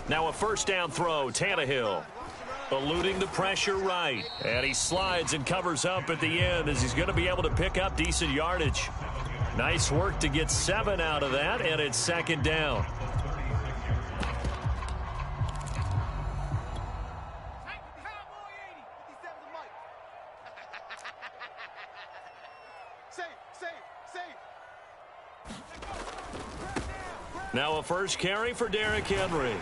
Now a first down throw, Tannehill. Eluding the pressure right. And he slides and covers up at the end as he's going to be able to pick up decent yardage. Nice work to get 7 out of that, and it's second down. Now a first carry for Derrick Henry.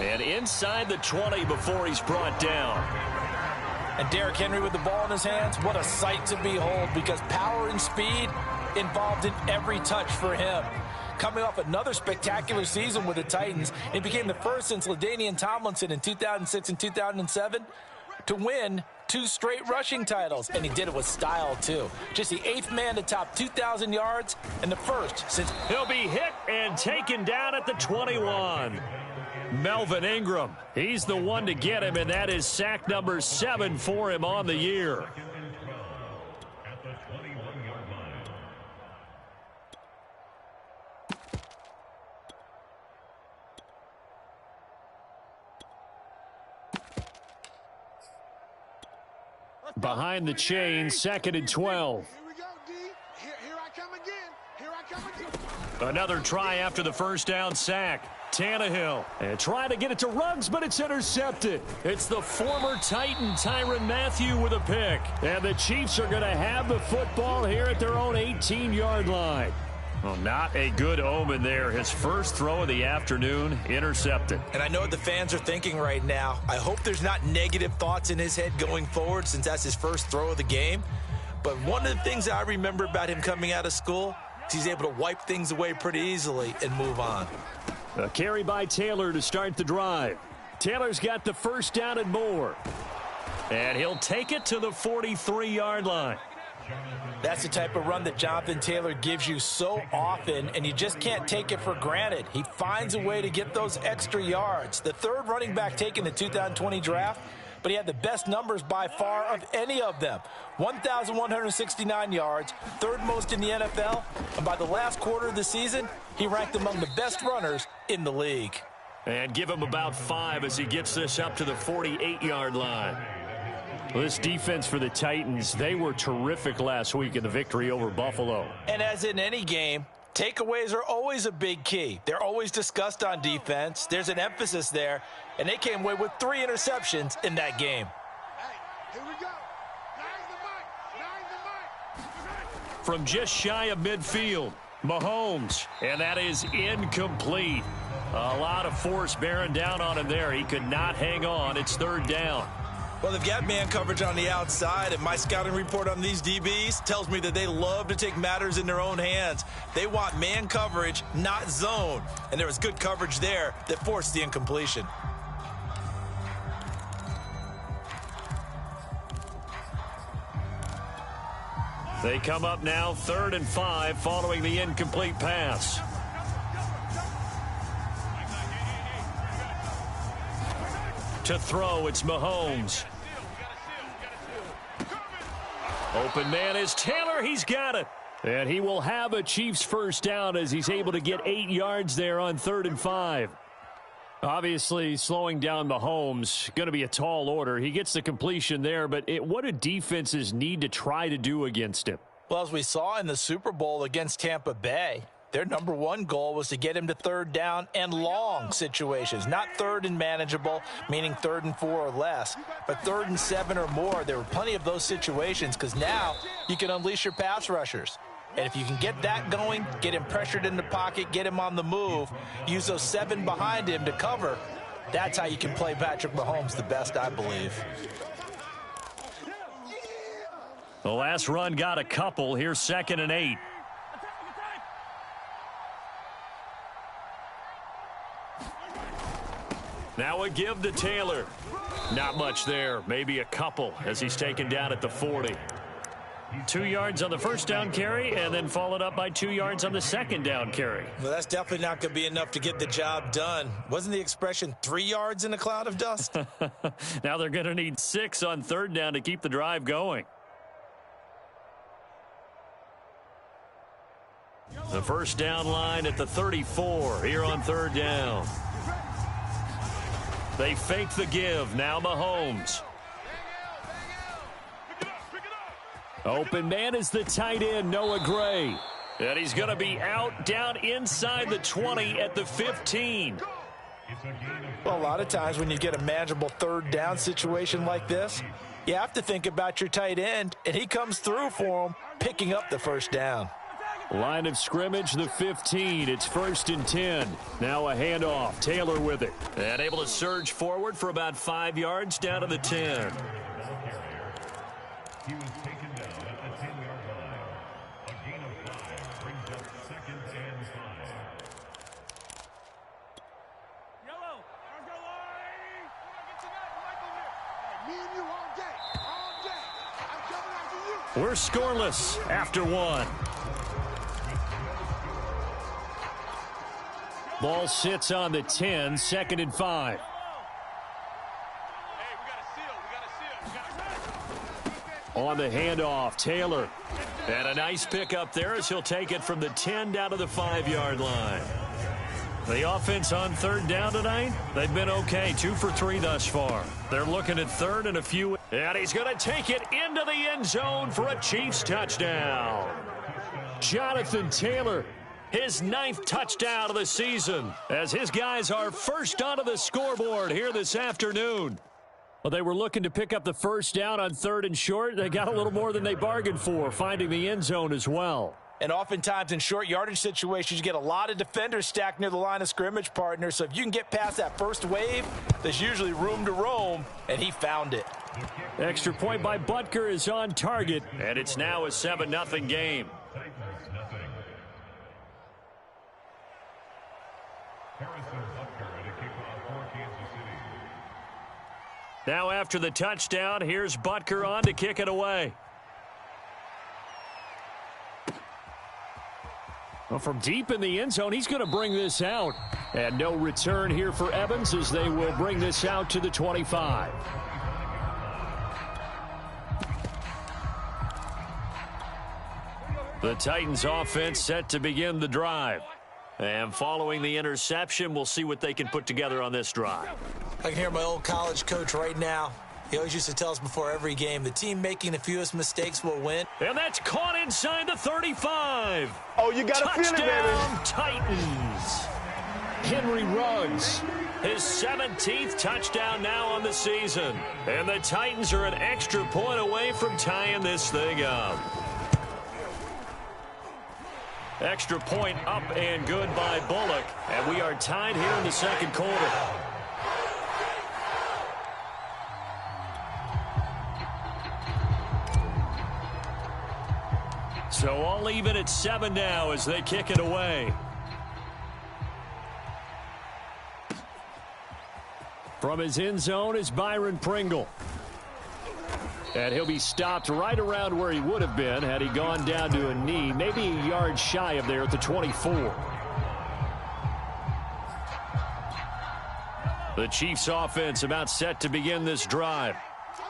And inside the 20 before he's brought down. And Derrick Henry with the ball in his hands, what a sight to behold, because power and speed involved in every touch for him. Coming off another spectacular season with the Titans, he became the first since LaDainian Tomlinson in 2006 and 2007 to win 2 straight rushing titles, and he did it with style too. Just the 8th man to top 2,000 yards and the first since. He'll be hit and taken down at the 21. Melvin Ingram, he's the one to get him, and that is sack number 7 for him on the year. Behind the chain, 2nd and 12. Here we go, D. Here I come again. Here I come again. Another try after the first down sack. Tannehill and trying to get it to Ruggs, but it's intercepted. It's the former Titan Tyrann Mathieu with a pick. And the Chiefs are going to have the football here at their own 18-yard line. Well, not a good omen there. His first throw of the afternoon, intercepted. And I know what the fans are thinking right now. I hope there's not negative thoughts in his head going forward since that's his first throw of the game. But one of the things I remember about him coming out of school is he's able to wipe things away pretty easily and move on. A carry by Taylor to start the drive. Taylor's got the first down and more. And he'll take it to the 43-yard line. That's the type of run that Jonathan Taylor gives you so often, and you just can't take it for granted. He finds a way to get those extra yards. The 3rd running back taken in the 2020 draft, but he had the best numbers by far of any of them. 1,169 yards, 3rd most in the NFL, and by the last quarter of the season, he ranked among the best runners in the league. And give him about 5 as he gets this up to the 48-yard line. Well, this defense for the Titans, they were terrific last week in the victory over Buffalo. And as in any game, takeaways are always a big key. They're always discussed on defense. There's an emphasis there, and they came away with 3 interceptions in that game. Hey, here we go. Nine the mic. From just shy of midfield, Mahomes, and that is incomplete. A lot of force bearing down on him there. He could not hang on. It's 3rd down. Well, they've got man coverage on the outside, and my scouting report on these DBs tells me that they love to take matters in their own hands. They want man coverage, not zone. And there was good coverage there that forced the incompletion. They come up now 3rd and 5 following the incomplete pass. To throw, it's Mahomes. Open man is Taylor. He's got it. And he will have a Chiefs first down as he's able to get 8 yards there on 3rd and 5. Obviously, slowing down Mahomes, going to be a tall order. He gets the completion there, but what do defenses need to try to do against him? Well, as we saw in the Super Bowl against Tampa Bay, their number 1 goal was to get him to 3rd down and long situations, not 3rd and manageable, meaning 3rd and 4 or less, but 3rd and 7 or more. There were plenty of those situations because now you can unleash your pass rushers. And if you can get that going, get him pressured in the pocket, get him on the move, use those 7 behind him to cover, that's how you can play Patrick Mahomes the best, I believe. The last run got a couple. Here's 2nd and 8. Now a give to Taylor. Not much there. Maybe a couple as he's taken down at the 40. 2 yards on the first down carry and then followed up by 2 yards on the second down carry. Well, that's definitely not going to be enough to get the job done. Wasn't the expression 3 yards in a cloud of dust? Now they're going to need 6 on 3rd down to keep the drive going. The first down line at the 34 here on 3rd down. They fake the give. Now Mahomes. Open man is the tight end, Noah Gray. And he's going to be out down inside the 20 at the 15. Well, a lot of times when you get a manageable third down situation like this, you have to think about your tight end, and he comes through for him, picking up the first down. Line of scrimmage, the 15. It's 1st and 10. Now a handoff. Taylor with it. And able to surge forward for about 5 yards down to the 10. He was taken down at the 10-yard line. A gain of 5 brings up 2nd and 5. Yellow, let's go, Larry. Me and you all day. All day. I'm coming after you. We're scoreless after 1. Ball sits on the 10, 2nd and 5. On the handoff, Taylor. And a nice pickup there as he'll take it from the 10 down to the 5-yard line. The offense on 3rd down tonight, they've been okay, 2 for 3 thus far. They're looking at 3rd and a few. And he's going to take it into the end zone for a Chiefs touchdown. Jonathan Taylor, his 9th touchdown of the season, as his guys are first onto the scoreboard here this afternoon. Well, they were looking to pick up the first down on 3rd and short. They got a little more than they bargained for, finding the end zone as well. And oftentimes in short yardage situations, you get a lot of defenders stacked near the line of scrimmage, partner. So if you can get past that first wave, there's usually room to roam, and he found it. Extra point by Butker is on target, and it's now a 7-0 game. Now after the touchdown, here's Butker on to kick it away. Well, from deep in the end zone, he's going to bring this out. And no return here for Evans as they will bring this out to the 25. The Titans offense set to begin the drive. And following the interception, we'll see what they can put together on this drive. I can hear my old college coach right now. He always used to tell us before every game, the team making the fewest mistakes will win. And that's caught inside the 35. Oh, you got to feel it, baby. Touchdown, Titans. Henry Ruggs, his 17th touchdown now on the season. And the Titans are an extra point away from tying this thing up. Extra point up and good by Bullock. And we are tied here in the second quarter. So all even at 7 now as they kick it away. From his end zone is Byron Pringle. And he'll be stopped right around where he would have been had he gone down to a knee, maybe a yard shy of there at the 24. The Chiefs offense about set to begin this drive.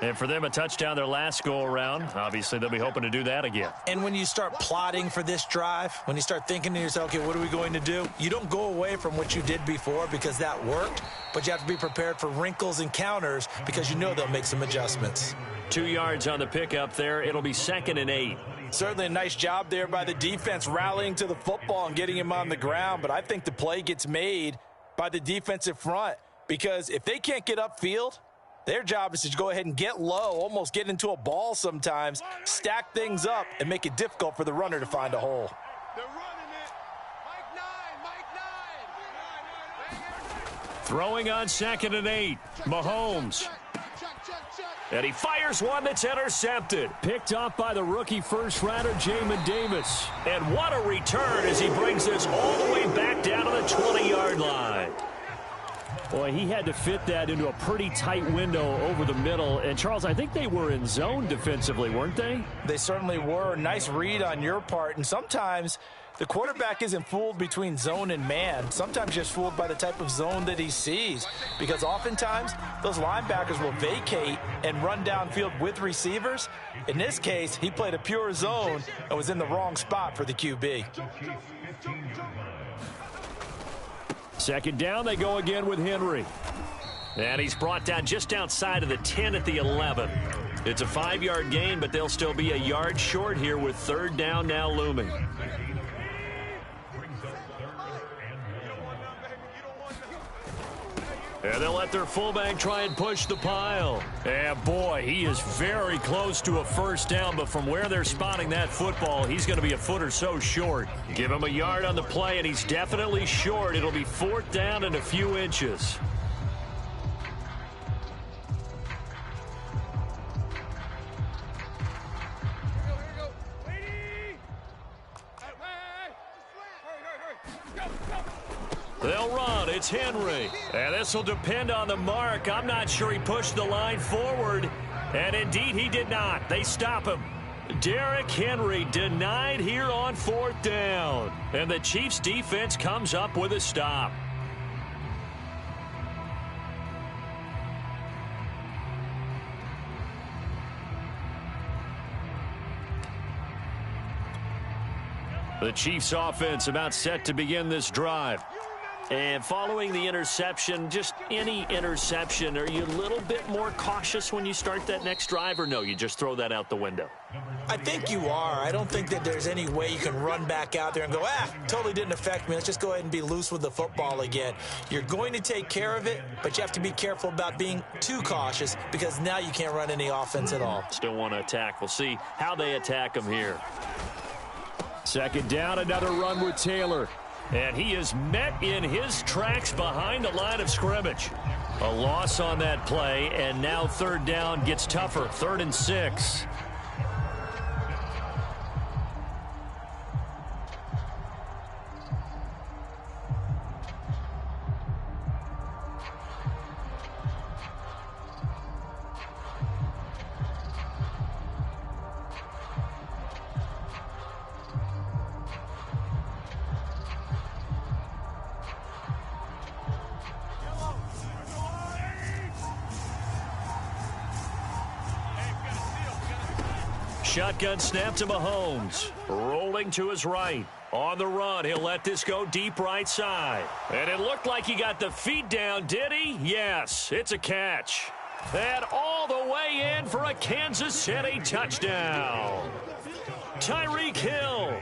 And for them, a touchdown their last go-around. Obviously, they'll be hoping to do that again. And when you start plotting for this drive, when you start thinking to yourself, okay, what are we going to do? You don't go away from what you did before because that worked, but you have to be prepared for wrinkles and counters because you know they'll make some adjustments. 2 yards on the pickup there. It'll be 2nd and 8. Certainly a nice job there by the defense rallying to the football and getting him on the ground, but I think the play gets made by the defensive front because if they can't get upfield, their job is to go ahead and get low, almost get into a ball sometimes, stack things up, and make it difficult for the runner to find a hole. They're running it. Mike 9. Throwing on 2nd and 8. Mahomes. And he fires one that's intercepted. Picked off by the rookie first-rounder, Jamin Davis. And what a return as he brings this all the way back down to the 20-yard line. Boy, he had to fit that into a pretty tight window over the middle. And, Charles, I think they were in zone defensively, weren't they? They certainly were. Nice read on your part. And sometimes the quarterback isn't fooled between zone and man. Sometimes just fooled by the type of zone that he sees. Because oftentimes, those linebackers will vacate and run downfield with receivers. In this case, he played a pure zone and was in the wrong spot for the QB. 2nd down, they go again with Henry. And he's brought down just outside of the 10 at the 11. It's a 5-yard gain, but they'll still be a yard short here with third down now looming. And they'll let their fullback try and push the pile. And boy, he is very close to a first down, but from where they're spotting that football, he's going to be a foot or so short. Give him a yard on the play, and he's definitely short. It'll be fourth down and a few inches. They'll run. It's Henry. And this will depend on the mark. I'm not sure he pushed the line forward. And indeed, he did not. They stop him. Derrick Henry denied here on fourth down. And the Chiefs defense comes up with a stop. The Chiefs offense about set to begin this drive. And following the interception, just any interception, are you a little bit more cautious when you start that next drive, or no, you just throw that out the window? I think you are. I don't think that there's any way you can run back out there and go, totally didn't affect me. Let's just go ahead and be loose with the football again. You're going to take care of it, but you have to be careful about being too cautious because now you can't run any offense at all. Still want to attack. We'll see how they attack him here. Second down, another run with Taylor. And he is met in his tracks behind the line of scrimmage. A loss on that play, and now third down gets tougher. 3rd and 6. Shotgun snap to Mahomes. Rolling to his right. On the run, he'll let this go deep right side. And it looked like he got the feet down, did he? Yes, it's a catch. And all the way in for a Kansas City touchdown. Tyreek Hill,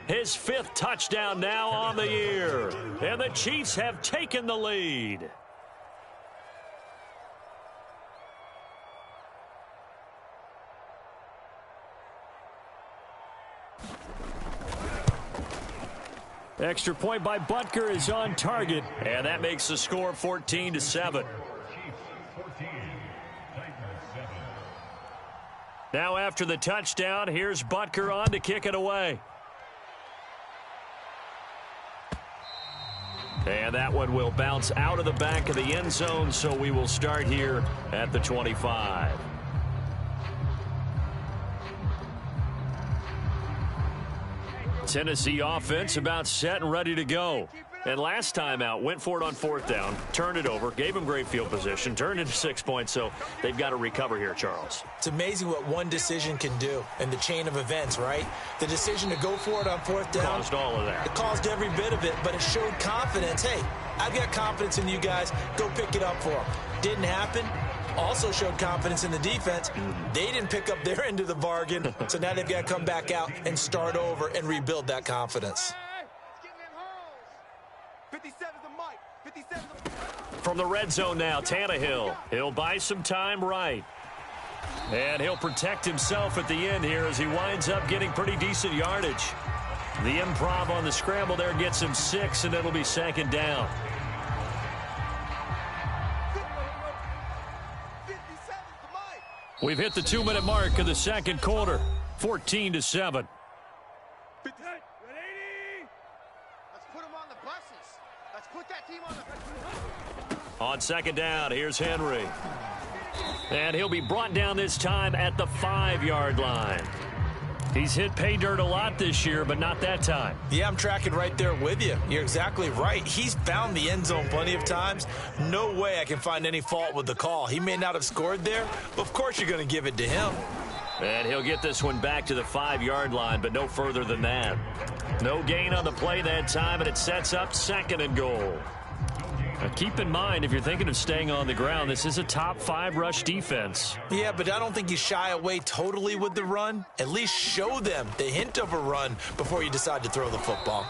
his 5th touchdown now on the year. And the Chiefs have taken the lead. Extra point by Butker is on target, and that makes the score 14-7. Now after the touchdown, here's Butker on to kick it away. And that one will bounce out of the back of the end zone, so we will start here at the 25. Tennessee offense about set and ready to go. And last time out, went for it on fourth down, turned it over, gave them great field position, turned into 6 points, so they've got to recover here, Charles. It's amazing what one decision can do in the chain of events, right? The decision to go for it on fourth down. Caused all of that. It caused every bit of it, but it showed confidence. Hey, I've got confidence in you guys. Go pick it up for them. Didn't happen. Also showed confidence in the defense. They didn't pick up their end of the bargain, so now they've got to come back out and start over and rebuild that confidence. From the red zone now, Tannehill. He'll buy some time right. And he'll protect himself at the end here as he winds up getting pretty decent yardage. The improv on the scramble there gets him 6, and it'll be second down. We've hit the 2-minute mark of the second quarter, 14-7. Let's put them on the buses. Let's put that team on the... On second down, here's Henry. And he'll be brought down this time at the 5-yard line. He's hit pay dirt a lot this year, but not that time. Yeah, I'm tracking right there with you. You're exactly right. He's found the end zone plenty of times. No way I can find any fault with the call. He may not have scored there, but of course you're going to give it to him. And he'll get this one back to the 5-yard line, but no further than that. No gain on the play that time, and it sets up 2nd and goal. Now keep in mind, if you're thinking of staying on the ground, this is a top 5 rush defense. Yeah, but I don't think you shy away totally with the run. At least show them the hint of a run before you decide to throw the football.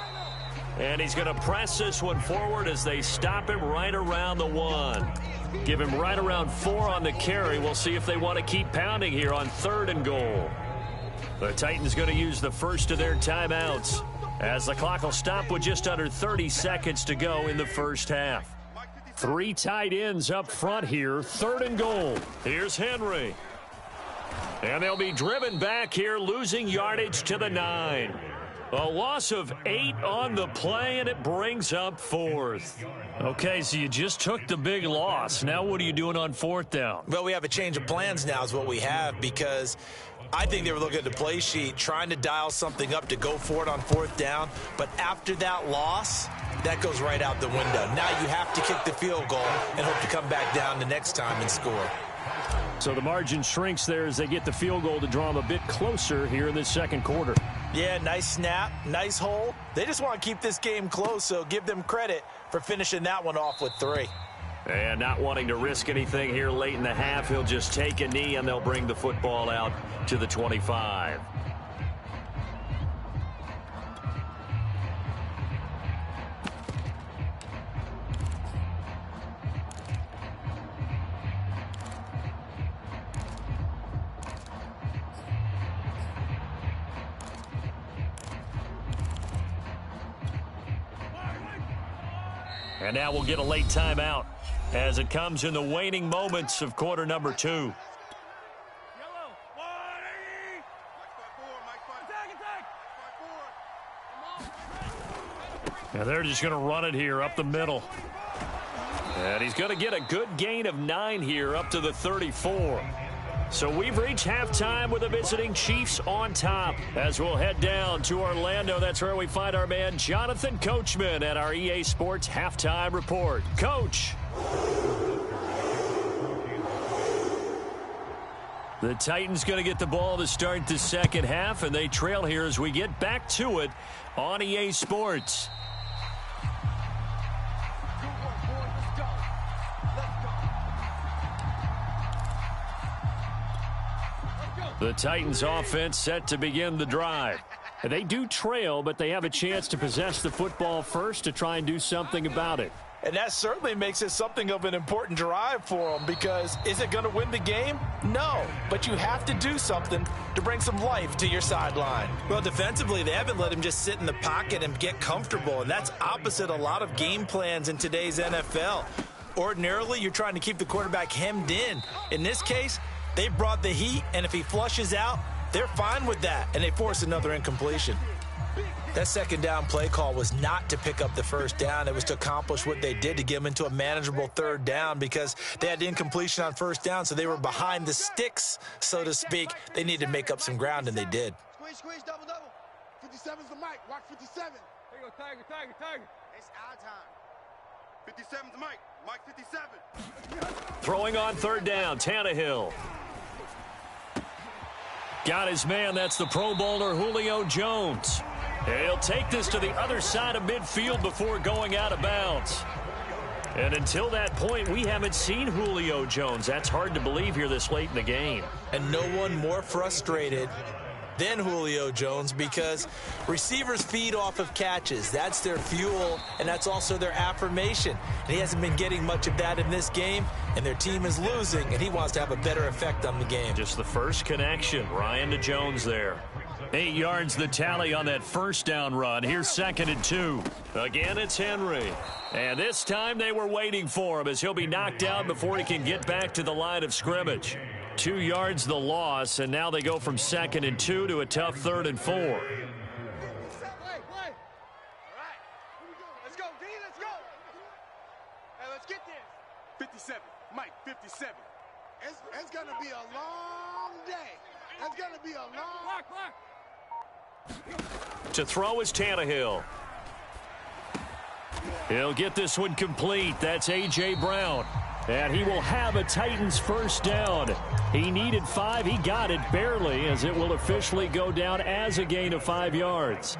And he's going to press this one forward as they stop him right around the 1. Give him right around 4 on the carry. We'll see if they want to keep pounding here on 3rd and goal. The Titans going to use the first of their timeouts as the clock will stop with just under 30 seconds to go in the first half. 3 tight ends up front here, 3rd and goal. Here's Henry. And they'll be driven back here, losing yardage to the 9. A loss of 8 on the play, and it brings up 4th. Okay, so you just took the big loss. Now what are you doing on 4th down? Well, we have a change of plans now is what we have, because I think they were looking at the play sheet, trying to dial something up to go for it on 4th down. But after that loss, that goes right out the window. Now you have to kick the field goal and hope to come back down the next time and score. So the margin shrinks there as they get the field goal to draw them a bit closer here in the second quarter. Yeah, nice snap, nice hole. They just want to keep this game close, so give them credit for finishing that one off with 3. And not wanting to risk anything here late in the half, he'll just take a knee and they'll bring the football out to the 25. And now we'll get a late timeout as it comes in the waning moments of quarter number 2. And they're just going to run it here up the middle. And he's going to get a good gain of 9 here up to the 34. So we've reached halftime with the visiting Chiefs on top. As we'll head down to Orlando, that's where we find our man Jonathan Coachman at our EA Sports Halftime Report. Coach. The Titans going to get the ball to start the second half, and they trail here as we get back to it on EA Sports. The Titans offense set to begin the drive. They do trail, but they have a chance to possess the football first to try and do something about it. And that certainly makes it something of an important drive for them, because is it going to win the game? No, but you have to do something to bring some life to your sideline. Well, defensively, they haven't let him just sit in the pocket and get comfortable, and that's opposite a lot of game plans in today's NFL. Ordinarily, you're trying to keep the quarterback hemmed in. In this case, they brought the heat, and if he flushes out, they're fine with that, and they force another incompletion. That second down play call was not to pick up the first down. It was to accomplish what they did, to get them into a manageable 3rd down, because they had incompletion on 1st down, so they were behind the sticks, so to speak. They needed to make up some ground, and they did. Squeeze, squeeze, double, double. 57's the mic. Watch 57. Here you go, Tiger, Tiger, Tiger. It's our time. 57's the mic. Mike 57. Throwing on 3rd down, Tannehill. Got his man, that's the Pro Bowler Julio Jones. He'll take this to the other side of midfield before going out of bounds. And until that point, we haven't seen Julio Jones. That's hard to believe here this late in the game. And no one more frustrated than Julio Jones, because receivers feed off of catches. That's their fuel, and that's also their affirmation. And he hasn't been getting much of that in this game, and their team is losing, and he wants to have a better effect on the game. Just the first connection, Ryan to Jones there. 8 yards the tally on that first down run. Here's 2nd and 2. Again, it's Henry. And this time they were waiting for him, as he'll be knocked down before he can get back to the line of scrimmage. 2 yards the loss, and now they go from 2nd and 2 to a tough 3rd and 4. All right, here we go. Let's go, D, let's go. Hey, let's get this. 57, Mike, 57. It's going to be a long day. It's going to be a long... Block. To throw is Tannehill. He'll get this one complete. That's A.J. Brown. And he will have a Titans first down. He needed 5. He got it barely, as it will officially go down as a gain of 5 yards.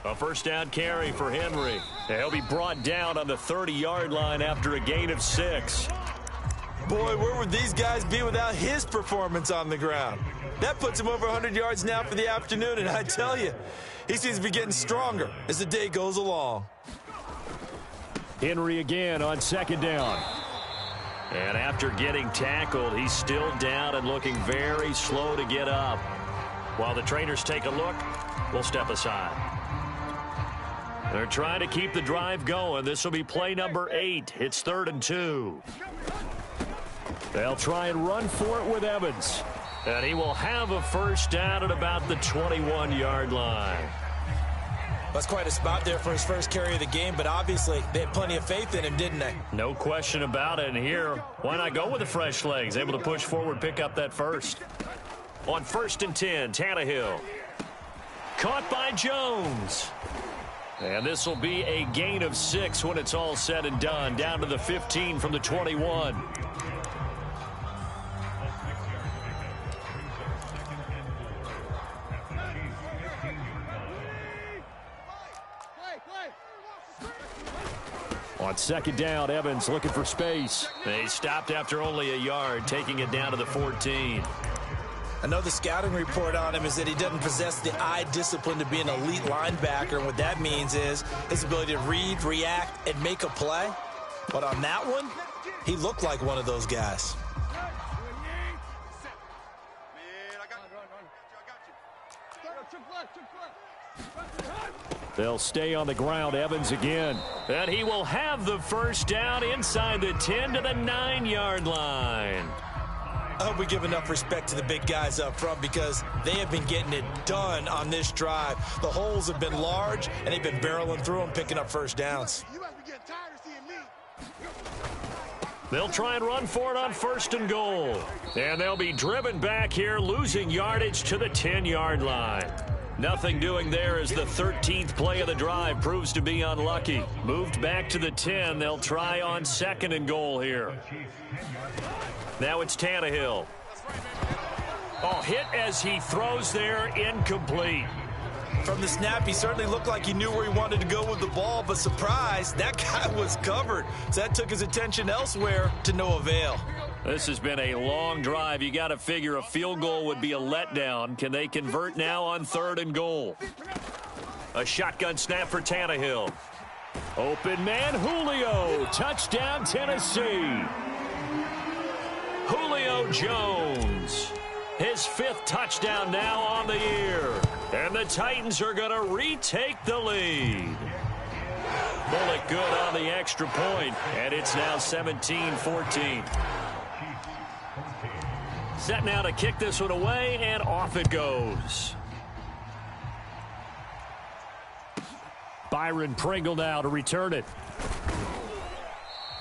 A first down carry for Henry. He'll be brought down on the 30-yard line after a gain of 6. Boy, where would these guys be without his performance on the ground? That puts him over 100 yards now for the afternoon, and I tell you, he seems to be getting stronger as the day goes along. Henry again on second down. And after getting tackled, he's still down and looking very slow to get up. While the trainers take a look, we'll step aside. They're trying to keep the drive going. This will be play number 8. It's 3rd and 2. They'll try and run for it with Evans. And he will have a first down at about the 21-yard line. That's quite a spot there for his first carry of the game, but obviously they had plenty of faith in him, didn't they? No question about it. And here, why not go with the fresh legs? Able to push forward, pick up that first. On 1st and 10, Tannehill. Caught by Jones. And this will be a gain of 6 when it's all said and done. Down to the 15 from the 21. On second down, Evans looking for space. They stopped after only a yard, taking it down to the 14. I know the scouting report on him is that he doesn't possess the eye discipline to be an elite linebacker, and what that means is his ability to read, react, and make a play. But on that one, he looked like one of those guys. They'll stay on the ground. Evans again. And he will have the first down inside the 10 to the 9-yard line. I hope we give enough respect to the big guys up front because they have been getting it done on this drive. The holes have been large, and they've been barreling through them, picking up first downs. They'll try and run for it on 1st and goal. And they'll be driven back here, losing yardage to the 10-yard line. Nothing doing there as the 13th play of the drive proves to be unlucky. Moved back to the 10. They'll try on 2nd and goal here. Now it's Tannehill. Oh, hit as he throws there, incomplete. From the snap, he certainly looked like he knew where he wanted to go with the ball, but surprise, that guy was covered. So that took his attention elsewhere to no avail. This has been a long drive. You got to figure a field goal would be a letdown. Can they convert now on 3rd and goal? A shotgun snap for Tannehill. Open man, Julio. Touchdown, Tennessee. Julio Jones. His 5th touchdown now on the year. And the Titans are going to retake the lead. Bullet good on the extra point, and it's now 17-14. Set now to kick this one away, and off it goes. Byron Pringle now to return it.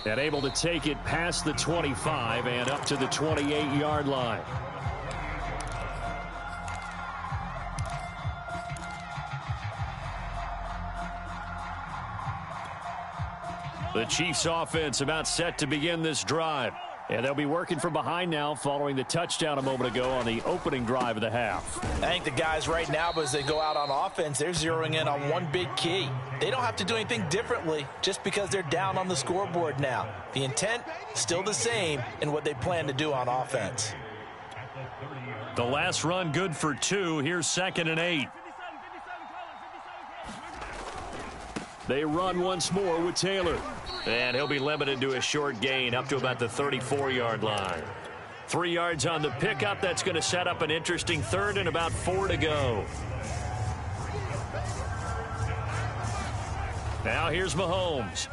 And able to take it past the 25 and up to the 28-yard line. The Chiefs offense about set to begin this drive. And they'll be working from behind now following the touchdown a moment ago on the opening drive of the half. I think the guys right now, as they go out on offense, they're zeroing in on one big key. They don't have to do anything differently just because they're down on the scoreboard now. The intent still the same in what they plan to do on offense. The last run good for 2. Here's 2nd and 8. They run once more with Taylor. And he'll be limited to a short gain up to about the 34-yard line. 3 yards on the pickup. That's going to set up an interesting 3rd and about 4 to go. Now here's Mahomes.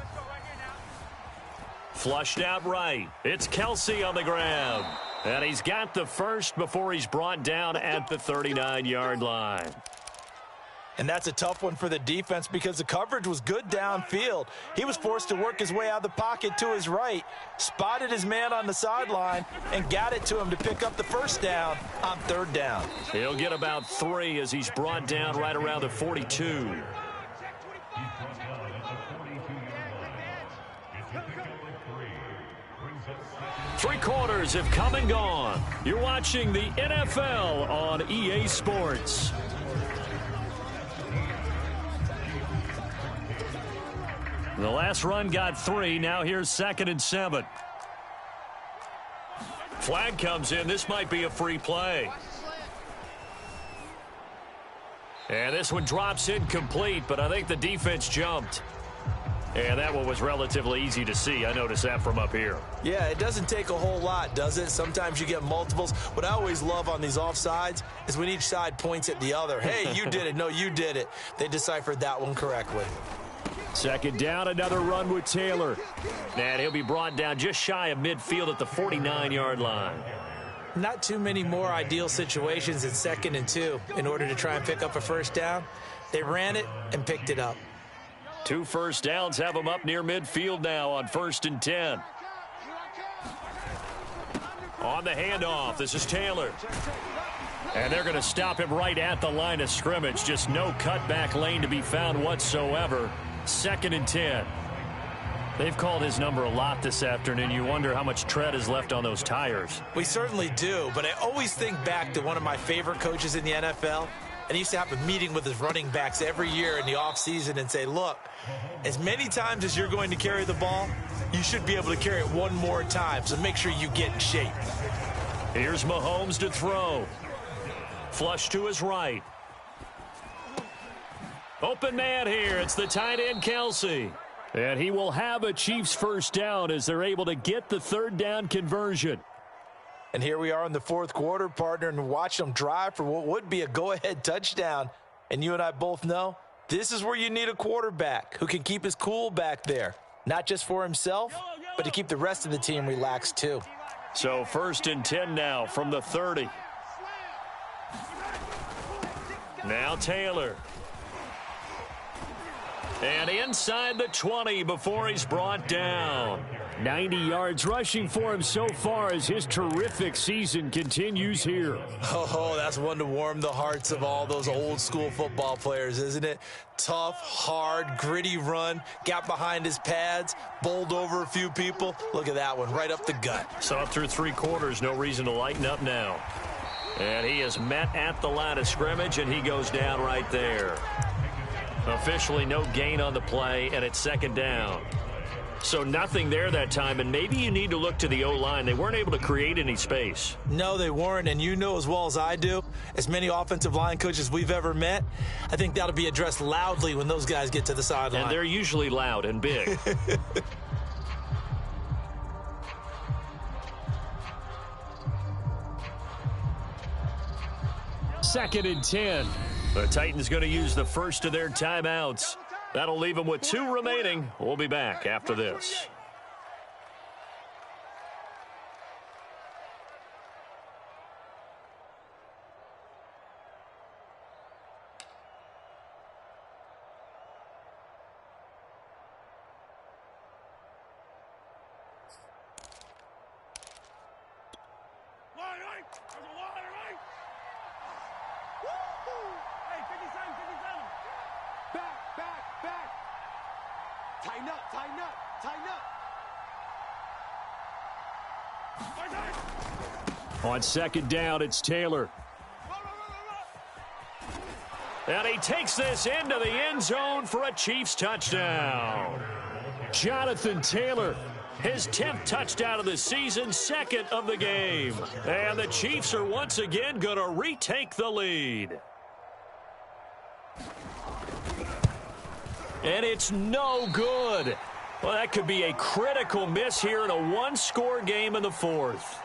Flushed out right. It's Kelsey on the grab. And he's got the first before he's brought down at the 39-yard line. And that's a tough one for the defense because the coverage was good downfield. He was forced to work his way out of the pocket to his right, spotted his man on the sideline, and got it to him to pick up the first down on 3rd down. He'll get about 3 as he's brought down right around the 42. Three quarters have come and gone. You're watching the NFL on EA Sports. The last run got 3. Now here's 2nd and 7. Flag comes in. This might be a free play. And this one drops incomplete, but I think the defense jumped. And that one was relatively easy to see. I noticed that from up here. Yeah, it doesn't take a whole lot, does it? Sometimes you get multiples. What I always love on these offsides is when each side points at the other. Hey, you did it. No, you did it. They deciphered that one correctly. 2nd down, another run with Taylor. And he'll be brought down just shy of midfield at the 49-yard line. Not too many more ideal situations in 2nd and 2 in order to try and pick up a first down. They ran it and picked it up. 2 first downs have them up near midfield now on 1st and 10. On the handoff, this is Taylor. And they're going to stop him right at the line of scrimmage. Just no cutback lane to be found whatsoever. 2nd and 10. They've called his number a lot this afternoon. You wonder how much tread is left on those tires. We certainly do, but I always think back to one of my favorite coaches in the NFL. And he used to have a meeting with his running backs every year in the offseason and say, look, as many times as you're going to carry the ball, you should be able to carry it one more time. So make sure you get in shape. Here's Mahomes to throw. Flush to his right. Open man here. It's the tight end, Kelsey. And he will have a Chiefs first down as they're able to get the 3rd down conversion. And here we are in the 4th quarter, partner, and watch them drive for what would be a go-ahead touchdown. And you and I both know this is where you need a quarterback who can keep his cool back there. Not just for himself, but to keep the rest of the team relaxed too. So 1st and 10 now from the 30. Now Taylor. And inside the 20 before he's brought down. 90 yards rushing for him so far as his terrific season continues here. Oh, that's one to warm the hearts of all those old school football players, isn't it? Tough, hard, gritty run, got behind his pads, bowled over a few people. Look at that one, right up the gut. So up through 3 quarters, no reason to lighten up now. And he is met at the line of scrimmage, and he goes down right there. Officially no gain on the play, and it's 2nd down. So nothing there that time, and maybe you need to look to the O-line. They weren't able to create any space. No, they weren't, and you know as well as I do, as many offensive line coaches we've ever met, I think that'll be addressed loudly when those guys get to the sideline. And they're usually loud and big. 2nd and 10. The Titans going to use the first of their timeouts. That'll leave them with 2 remaining. We'll be back after this. Tighten up, tighten up, tighten up. On 2nd down, it's Taylor. And he takes this into the end zone for a Chiefs touchdown. Jonathan Taylor, his 10th touchdown of the season, 2nd of the game. And the Chiefs are once again going to retake the lead. And it's no good. Well, that could be a critical miss here in a 1-score game in the 4th.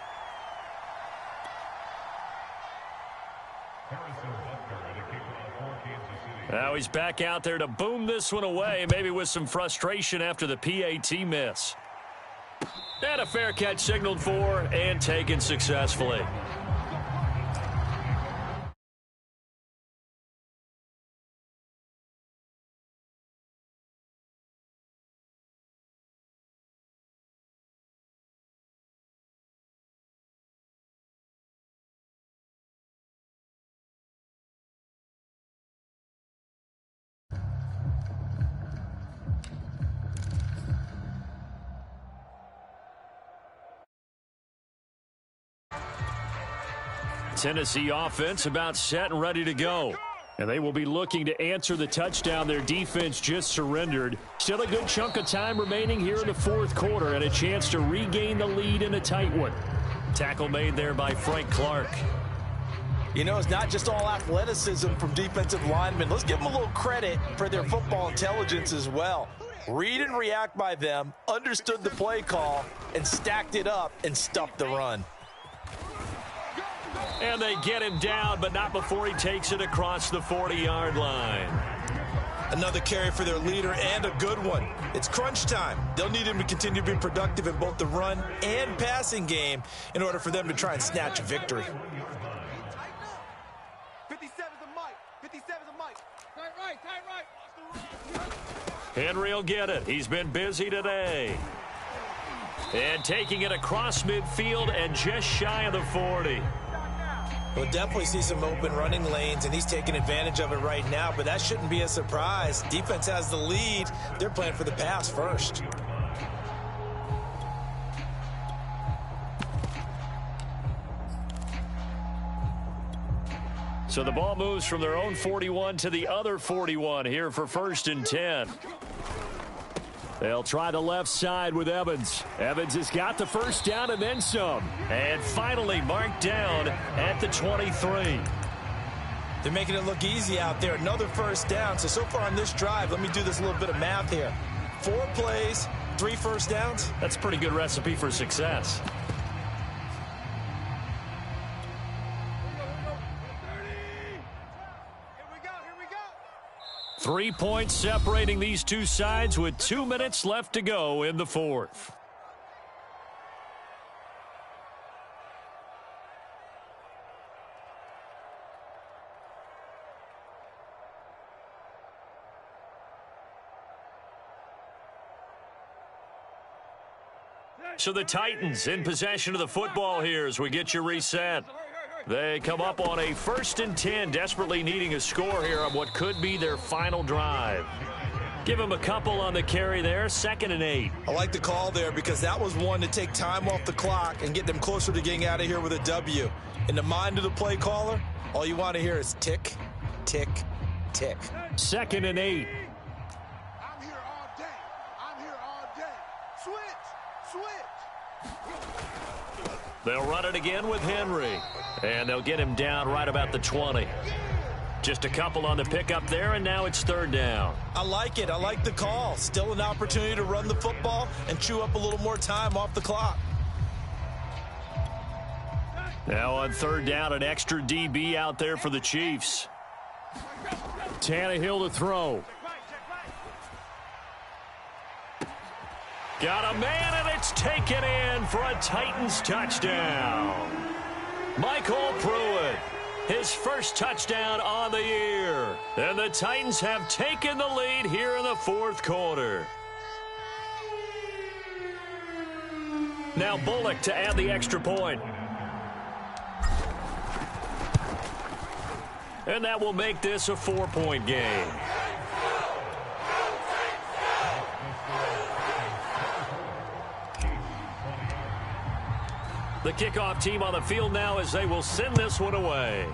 Now he's back out there to boom this one away, maybe with some frustration after the PAT miss. And a fair catch signaled for and taken successfully. Tennessee offense about set and ready to go. And they will be looking to answer the touchdown their defense just surrendered. Still a good chunk of time remaining here in the fourth quarter and a chance to regain the lead in a tight one. Tackle made there by Frank Clark. You know, it's not just all athleticism from defensive linemen. Let's give them a little credit for their football intelligence as well. Read and react by them, understood the play call, and stacked it up and stuffed the run. And they get him down, but not before he takes it across the 40-yard line. Another carry for their leader and a good one. It's crunch time. They'll need him to continue to be productive in both the run and passing game in order for them to try and snatch a victory. 57's a Mike. 57's a Mike. Tight right. Henry will get it. He's been busy today. And taking it across midfield and just shy of the 40. We'll definitely see some open running lanes, and he's taking advantage of it right now, but that shouldn't be a surprise. Defense has the lead. They're playing for the pass first. So the ball moves from their own 41 to the other 41 here for 1st and 10. They'll try the left side with Evans. Evans has got the first down and then some. And finally marked down at the 23. They're making it look easy out there. Another first down. So far on this drive, let me do this little bit of math here. 4 plays, 3 first downs. That's a pretty good recipe for success. 3 points separating these two sides with 2 minutes left to go in the fourth. So the Titans in possession of the football here as we get you reset. They come up on a 1st and 10, desperately needing a score here on what could be their final drive. Give them a couple on the carry there, 2nd and 8. I like the call there because that was one to take time off the clock and get them closer to getting out of here with a W. In the mind of the play caller, all you want to hear is tick, tick, tick. 2nd and 8. I'm here all day. I'm here all day. Switch. They'll run it again with Henry. And they'll get him down right about the 20. Just a couple on the pickup there, and now it's 3rd down. I like it. I like the call. Still an opportunity to run the football and chew up a little more time off the clock. Now on 3rd down, an extra DB out there for the Chiefs. Tannehill to throw. Got a man, and it's taken in for a Titans touchdown. Michael Pruitt, his first touchdown on the year. And the Titans have taken the lead here in the 4th quarter. Now Bullock to add the extra point. And that will make this a 4-point game. The kickoff team on the field now as they will send this one away.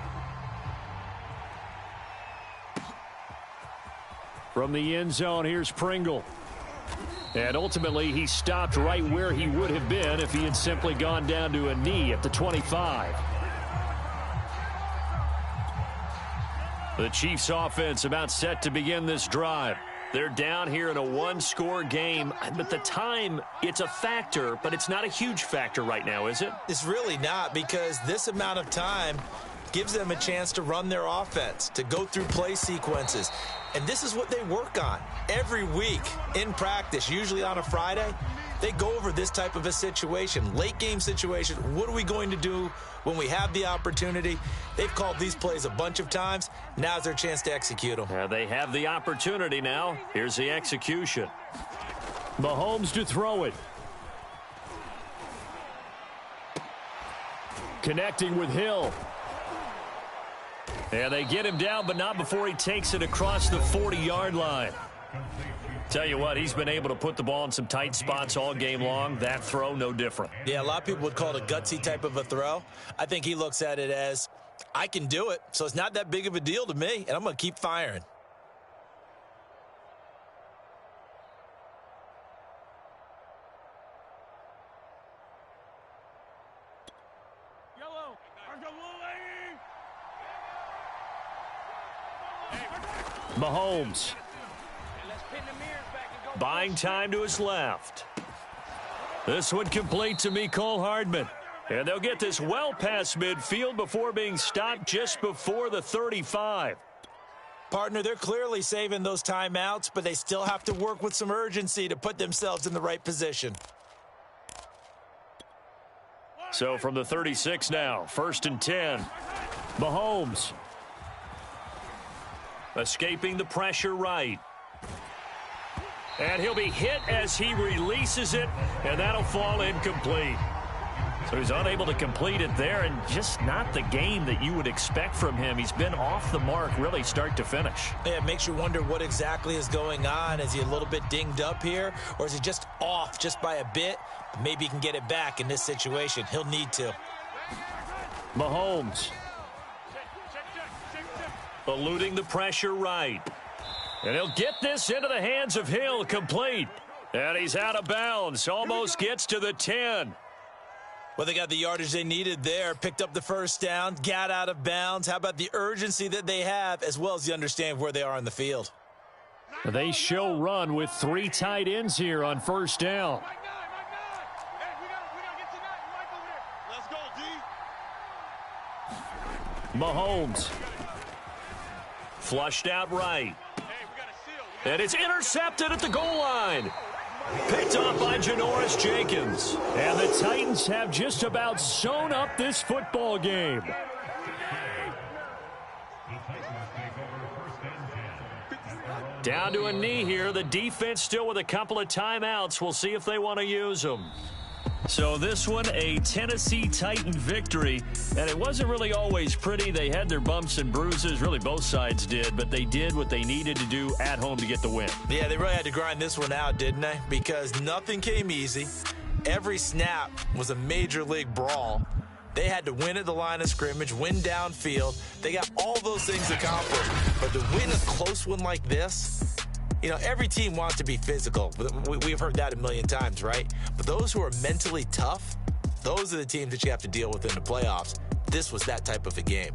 From the end zone, here's Pringle. And ultimately, he stopped right where he would have been if he had simply gone down to a knee at the 25. The Chiefs offense about set to begin this drive. They're down here in a 1-score game, but the time, it's a factor, but it's not a huge factor right now, is it? It's really not, because this amount of time gives them a chance to run their offense, to go through play sequences. And this is what they work on every week in practice, usually on a Friday. They go over this type of a situation, late game situation. What are we going to do when we have the opportunity? They've called these plays a bunch of times. Now's their chance to execute them. They have the opportunity now. Here's the execution. Mahomes to throw it. Connecting with Hill. And they get him down, but not before he takes it across the 40-yard line. Tell you what, he's been able to put the ball in some tight spots all game long. That throw, no different. Yeah, a lot of people would call it a gutsy type of a throw. I think he looks at it as, I can do it, so it's not that big of a deal to me, and I'm going to keep firing. Mahomes. Buying time to his left. This one complete to Mecole Hardman. And they'll get this well past midfield before being stopped just before the 35. Partner, they're clearly saving those timeouts, but they still have to work with some urgency to put themselves in the right position. So from the 36 now, 1st and 10. Mahomes. Escaping the pressure right. And he'll be hit as he releases it, and that'll fall incomplete. So he's unable to complete it there, and just not the game that you would expect from him. He's been off the mark really start to finish. Yeah, it makes you wonder what exactly is going on. Is he a little bit dinged up here, or is he just off just by a bit? Maybe he can get it back in this situation. He'll need to. Mahomes. Eluding the pressure right. And he'll get this into the hands of Hill, complete. And he's out of bounds, almost gets to the 10. Well, they got the yardage they needed there, picked up the first down, got out of bounds. How about the urgency that they have, as well as the understanding of where they are on the field? They show run with 3 tight ends here on 1st down. Mahomes. Flushed out right. And it's intercepted at the goal line. Picked off by Janoris Jenkins. And the Titans have just about sewn up this football game. Down to a knee here. The defense still with a couple of timeouts. We'll see if they want to use them. So this one, a Tennessee Titan victory, and it wasn't really always pretty. They had their bumps and bruises, really both sides did, but they did what they needed to do at home to get the win. Yeah, they really had to grind this one out, didn't they? Because nothing came easy. Every snap was a major league brawl. They had to win at the line of scrimmage, win downfield. They got all those things accomplished. But to win a close one like this, you know, every team wants to be physical. We've heard that a million times, right? But those who are mentally tough, those are the teams that you have to deal with in the playoffs. This was that type of a game.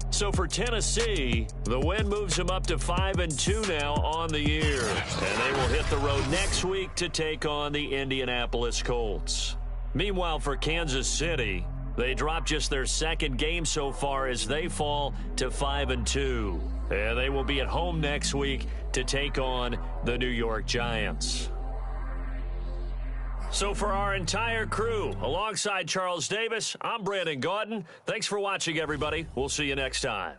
So for Tennessee, the win moves them up to 5-2 now on the year. And they will hit the road next week to take on the Indianapolis Colts. Meanwhile, for Kansas City, they dropped just their 2nd game so far as they fall to 5-2. And they will be at home next week to take on the New York Giants. So for our entire crew, alongside Charles Davis, I'm Brandon Gaudin. Thanks for watching, everybody. We'll see you next time.